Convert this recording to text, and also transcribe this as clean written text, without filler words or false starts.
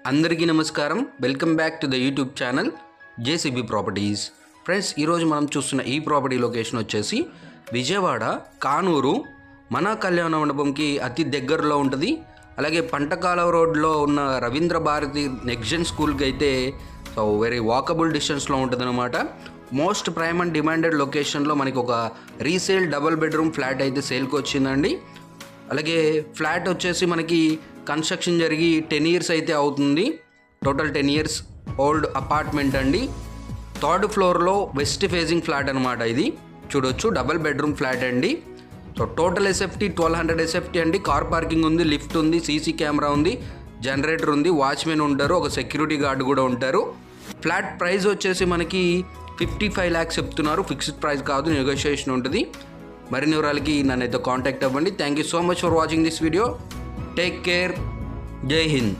అందరికీ నమస్కారం. Welcome back to the YouTube channel JCB properties. Friends, ఈరోజు మనం చూస్తున్న ఈ ప్రాపర్టీ లొకేషన్ వచ్చేసి విజయవాడ కానూరు మన కళ్యాణ మండపంకి అతి దగ్గరలో ఉంటుంది. అలాగే పంటకాలవ రోడ్లో ఉన్న రవీంద్ర భారతి నెక్స్ట్ స్కూల్కి అయితే వెరీ వాకబుల్ డిస్టెన్స్లో ఉంటుంది అనమాట. మోస్ట్ ప్రైమ్ అండ్ డిమాండెడ్ లొకేషన్లో మనకి ఒక రీసేల్ డబుల్ బెడ్రూమ్ ఫ్లాట్ అయితే సేల్కి వచ్చిందండి. అలాగే ఫ్లాట్ వచ్చేసి మనకి కన్స్ట్రక్షన్ జరిగి 10 years అయితే అవుతుంది. టోటల్ 10 years ఓల్డ్ అపార్ట్మెంట్ అండి. 3rd floorలో వెస్ట్ ఫేజింగ్ ఫ్లాట్ అనమాట. ఇది చూడొచ్చు, డబుల్ బెడ్రూమ్ ఫ్లాట్ అండి. సో టోటల్ ఎస్ఎఫ్టీ 1200 ఎస్ఎఫ్టీ అండి. కార్ పార్కింగ్ ఉంది, లిఫ్ట్ ఉంది, సీసీ కెమెరా ఉంది, జనరేటర్ ఉంది, వాచ్మెన్ ఉంటారు, ఒక సెక్యూరిటీ గార్డు కూడా ఉంటారు. ఫ్లాట్ ప్రైస్ వచ్చేసి మనకి 55 lakhs చెప్తున్నారు. ఫిక్స్డ్ ప్రైస్ కాదు, నెగోషియేషన్ ఉంటుంది. మరిన్ని వివరాలకి నన్నైతే కాంటాక్ట్ అవ్వండి. Thank you so much for watching this video. Take care. జై హింద్.